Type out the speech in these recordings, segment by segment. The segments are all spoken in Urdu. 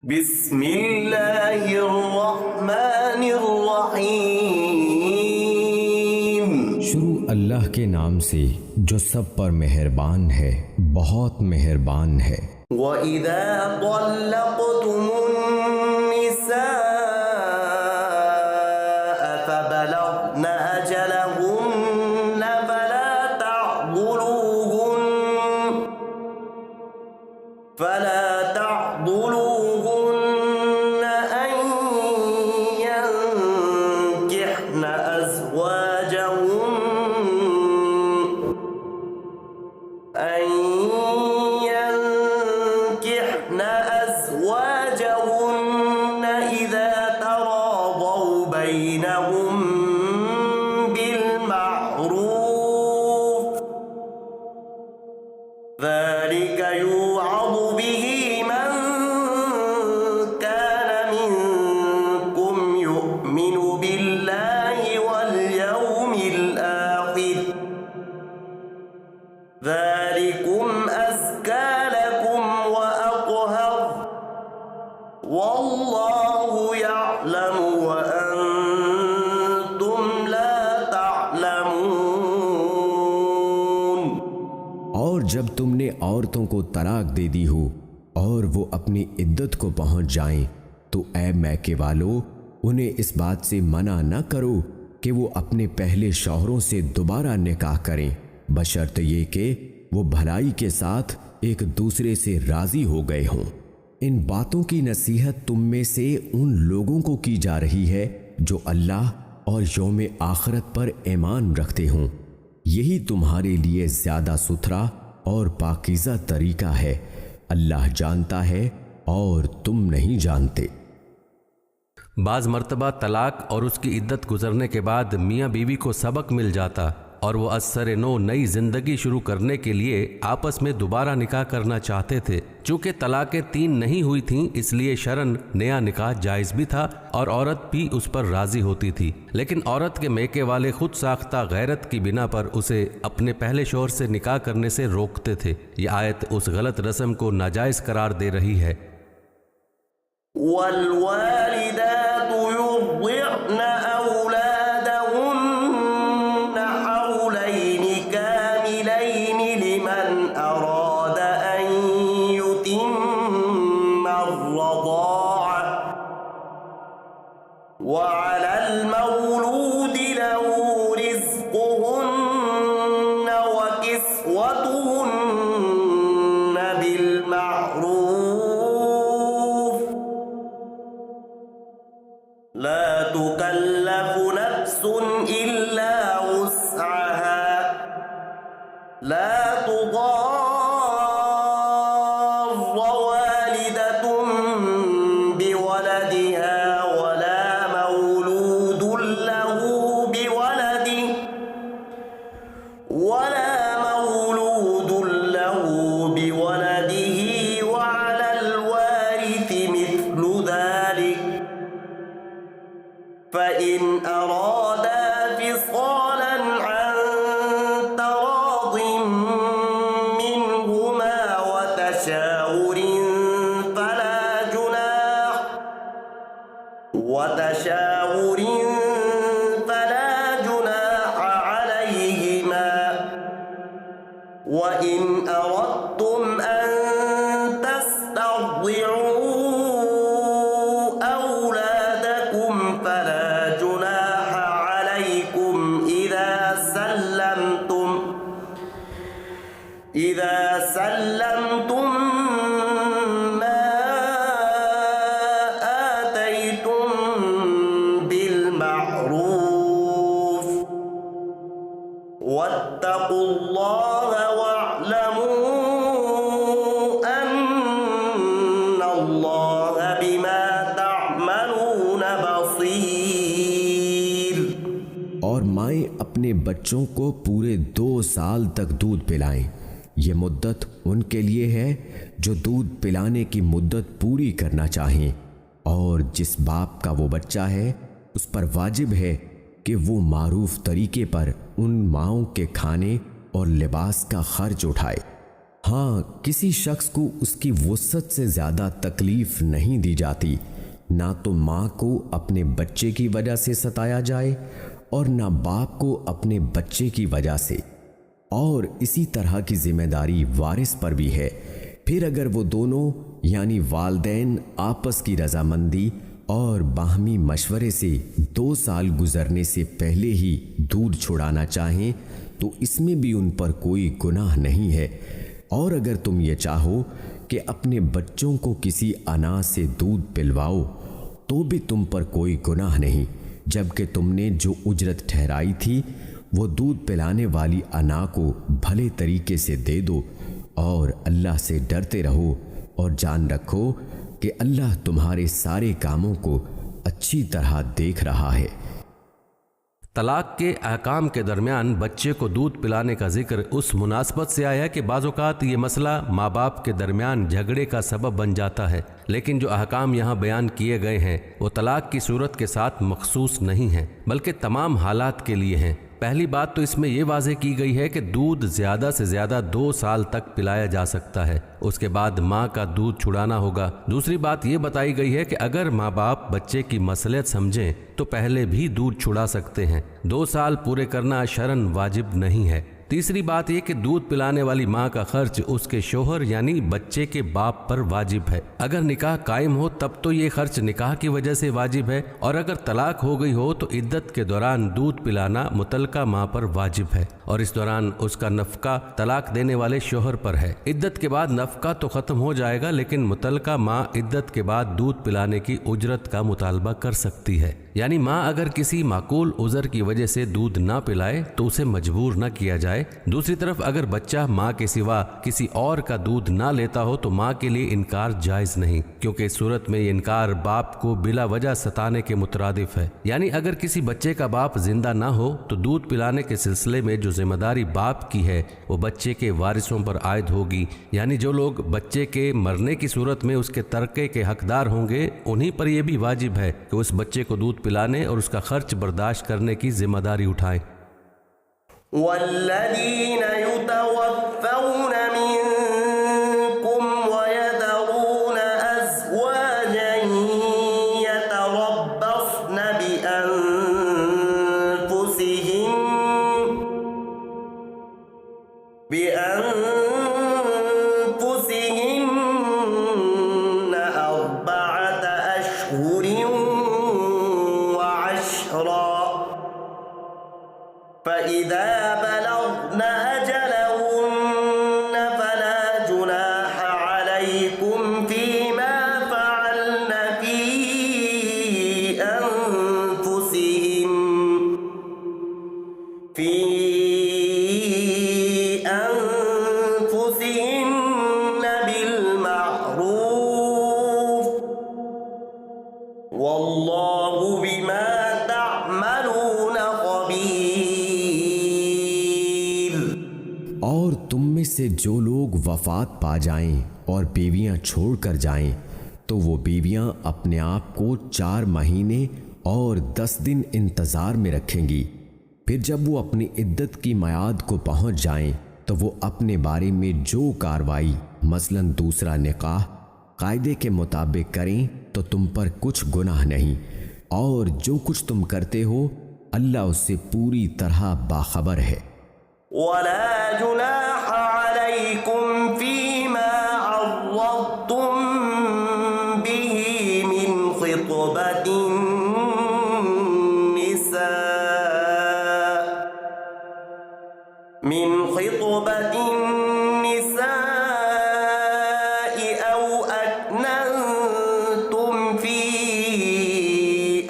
بسم اللہ الرحمن الرحیم۔ شروع اللہ کے نام سے جو سب پر مہربان ہے، بہت مہربان ہے۔ وَإِذَا طَلَّقْتُمُ النِّسَاءَ فَبَلَغْنَ أَجَلَهُنَّ فَلَا تعضلوهن أن ينكحن أزواجهن إذا تراضوا بينهم بالمعروف، ذلك يوعظ به من كان منكم يؤمن بالله واليوم الآخر، ذلكم أزكى لكم وأطهر، والله يعلم وأنتم لا تعلمون۔ اور جب تم نے عورتوں کو طلاق دے دی ہو اور وہ اپنی عدت کو پہنچ جائیں تو اے میکے والو انہیں اس بات سے منع نہ کرو کہ وہ اپنے پہلے شوہروں سے دوبارہ نکاح کریں، بشرط یہ کہ وہ بھلائی کے ساتھ ایک دوسرے سے راضی ہو گئے ہوں۔ ان باتوں کی نصیحت تم میں سے ان لوگوں کو کی جا رہی ہے جو اللہ اور یوم آخرت پر ایمان رکھتے ہوں، یہی تمہارے لیے زیادہ ستھرا اور پاکیزہ طریقہ ہے، اللہ جانتا ہے اور تم نہیں جانتے۔ بعض مرتبہ طلاق اور اس کی عدت گزرنے کے بعد میاں بیوی کو سبق مل جاتا اور وہ از سر نو نئی زندگی شروع کرنے کے لیے آپس میں دوبارہ نکاح کرنا چاہتے تھے۔ چونکہ طلاقیں 3 نہیں ہوئی تھیں اس لیے شرعاً نیا نکاح جائز بھی تھا اور عورت بھی اس پر راضی ہوتی تھی، لیکن عورت کے میکے والے خود ساختہ غیرت کی بنا پر اسے اپنے پہلے شوہر سے نکاح کرنے سے روکتے تھے۔ یہ آیت اس غلط رسم کو ناجائز قرار دے رہی ہے۔ والوالدات يرضعن أولادهن حولين كاملين لمن أراد أن يتم الرضاعة، وعلى المولود له رزقهن وكسوتهن بالمعروف، لا تكلف نفس إلا وسعها، لا تضار والدة بولدها ولا مولود له بولده وعلى الوارث مثل ذلك، فإن أرادا فصالا عن تراض منهما وتشاور فلا جناح عليهما، وإن أردتم أن تسترضعوا أولادكم فلا جناح عليكم إذا سلمتم ما آتيتم بالمعروف، واتقوا الله واعلموا أن الله بما تعملون بصير۔ اور مائیں اپنے بچوں کو پورے 2 سال تک دودھ پلائیں، یہ مدت ان کے لیے ہے جو دودھ پلانے کی مدت پوری کرنا چاہیں، اور جس باپ کا وہ بچہ ہے اس پر واجب ہے کہ وہ معروف طریقے پر ان ماؤں کے کھانے اور لباس کا خرچ اٹھائے۔ ہاں کسی شخص کو اس کی وسعت سے زیادہ تکلیف نہیں دی جاتی، نہ تو ماں کو اپنے بچے کی وجہ سے ستایا جائے اور نہ باپ کو اپنے بچے کی وجہ سے، اور اسی طرح کی ذمہ داری وارث پر بھی ہے۔ پھر اگر وہ دونوں یعنی والدین آپس کی رضامندی اور باہمی مشورے سے 2 سال گزرنے سے پہلے ہی دودھ چھڑانا چاہیں تو اس میں بھی ان پر کوئی گناہ نہیں ہے، اور اگر تم یہ چاہو کہ اپنے بچوں کو کسی انا سے دودھ پلواؤ تو بھی تم پر کوئی گناہ نہیں، جبکہ تم نے جو اجرت ٹھہرائی تھی وہ دودھ پلانے والی انا کو بھلے طریقے سے دے دو، اور اللہ سے ڈرتے رہو اور جان رکھو کہ اللہ تمہارے سارے کاموں کو اچھی طرح دیکھ رہا ہے۔ طلاق کے احکام کے درمیان بچے کو دودھ پلانے کا ذکر اس مناسبت سے آیا کہ بعض اوقات یہ مسئلہ ماں باپ کے درمیان جھگڑے کا سبب بن جاتا ہے، لیکن جو احکام یہاں بیان کیے گئے ہیں وہ طلاق کی صورت کے ساتھ مخصوص نہیں ہیں بلکہ تمام حالات کے لیے ہیں۔ پہلی بات تو اس میں یہ واضح کی گئی ہے کہ دودھ زیادہ سے زیادہ 2 سال تک پلایا جا سکتا ہے، اس کے بعد ماں کا دودھ چھڑانا ہوگا۔ دوسری بات یہ بتائی گئی ہے کہ اگر ماں باپ بچے کی مصلحت سمجھیں تو پہلے بھی دودھ چھڑا سکتے ہیں، 2 سال پورے کرنا شرعاً واجب نہیں ہے۔ تیسری بات یہ کہ دودھ پلانے والی ماں کا خرچ اس کے شوہر یعنی بچے کے باپ پر واجب ہے۔ اگر نکاح قائم ہو تب تو یہ خرچ نکاح کی وجہ سے واجب ہے، اور اگر طلاق ہو گئی ہو تو عدت کے دوران دودھ پلانا متعلقہ ماں پر واجب ہے، اور اس دوران اس کا نفقہ طلاق دینے والے شوہر پر ہے۔ عدت کے بعد نفقہ تو ختم ہو جائے گا، لیکن متعلقہ ماں عدت کے بعد دودھ پلانے کی اجرت کا مطالبہ کر سکتی ہے، یعنی ماں اگر کسی معقول عذر کی وجہ سے دودھ نہ پلائے تو اسے مجبور نہ کیا جائے۔ دوسری طرف اگر بچہ ماں کے سوا کسی اور کا دودھ نہ لیتا ہو تو ماں کے لیے انکار جائز نہیں، کیونکہ اس صورت میں یہ انکار باپ کو بلا وجہ ستانے کے مترادف ہے۔ یعنی اگر کسی بچے کا باپ زندہ نہ ہو تو دودھ پلانے کے سلسلے میں جو ذمہ داری باپ کی ہے وہ بچے کے وارثوں پر عائد ہوگی، یعنی جو لوگ بچے کے مرنے کی صورت میں اس کے ترکے کے حقدار ہوں گے انہی پر یہ بھی واجب ہے کہ اس بچے کو دودھ پلانے اور اس کا خرچ برداشت کرنے کی ذمہ داری اٹھائیں۔ والذین یتوفون منکم ویذرون ازواجا یتربصن بأنفسهن 4 أشهر وعشرا فإذا بلغن أجلهن فلا جناح عليكم فيما فعلن في أنفسهن بالمعروف والله بما تعملون خبير۔ اور تم میں سے جو لوگ وفات پا جائیں اور بیویاں چھوڑ کر جائیں تو وہ بیویاں اپنے آپ کو 4 مہینے اور 10 دن انتظار میں رکھیں گی، پھر جب وہ اپنی عدت کی میعاد کو پہنچ جائیں تو وہ اپنے بارے میں جو کارروائی مثلاً دوسرا نکاح قاعدے کے مطابق کریں تو تم پر کچھ گناہ نہیں، اور جو کچھ تم کرتے ہو اللہ اس سے پوری طرح باخبر ہے۔ ولا جناح عليكم فيما عرضتم به من خطبة النساء أو أكننتم في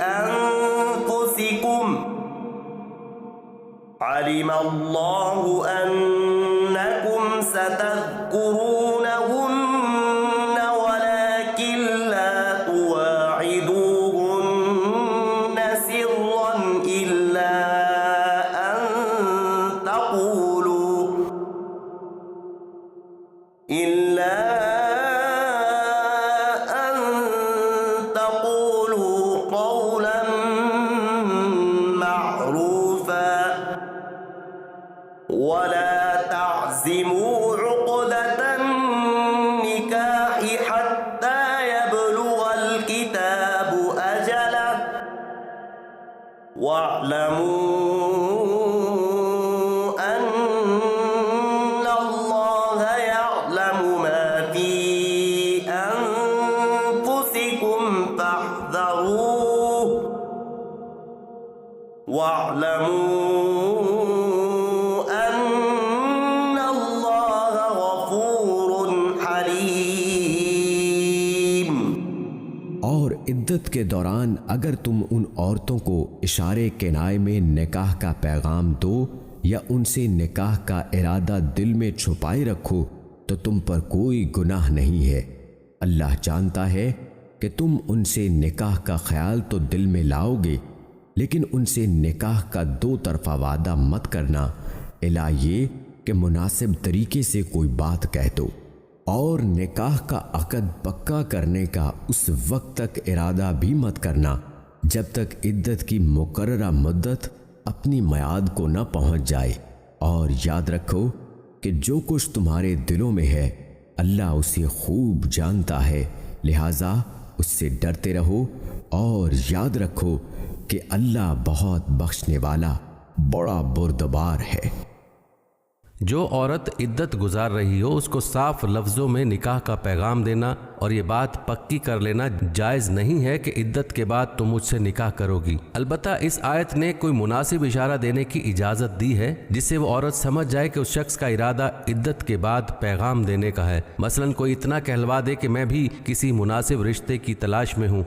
أنفسكم علم الله أنكم ستذكرونهن ولكن لا تواعدوهن سرا إلا أن تقولوا قولا معروفا ولا تعزموا عقدة واعلموا أن الله يعلم ما في أنفسكم فاحذروه واعلموا أن الله غفور حليم۔ اور عدت کے دوران اگر تم ان عورتوں کو اشارے کنائے میں نکاح کا پیغام دو یا ان سے نکاح کا ارادہ دل میں چھپائے رکھو تو تم پر کوئی گناہ نہیں ہے۔ اللہ جانتا ہے کہ تم ان سے نکاح کا خیال تو دل میں لاؤ گے، لیکن ان سے نکاح کا دو طرفہ وعدہ مت کرنا، الا یہ کہ مناسب طریقے سے کوئی بات کہہ دو، اور نکاح کا عقد پکا کرنے کا اس وقت تک ارادہ بھی مت کرنا جب تک عدت کی مقررہ مدت اپنی میعاد کو نہ پہنچ جائے۔ اور یاد رکھو کہ جو کچھ تمہارے دلوں میں ہے اللہ اسے خوب جانتا ہے، لہٰذا اس سے ڈرتے رہو اور یاد رکھو کہ اللہ بہت بخشنے والا بڑا بردبار ہے۔ جو عورت عدت گزار رہی ہو اس کو صاف لفظوں میں نکاح کا پیغام دینا اور یہ بات پکی کر لینا جائز نہیں ہے کہ عدت کے بعد تم مجھ سے نکاح کرو گی۔ البتہ اس آیت نے کوئی مناسب اشارہ دینے کی اجازت دی ہے جس سے وہ عورت سمجھ جائے کہ اس شخص کا ارادہ عدت کے بعد پیغام دینے کا ہے۔ مثلا کوئی اتنا کہلوا دے کہ میں بھی کسی مناسب رشتے کی تلاش میں ہوں،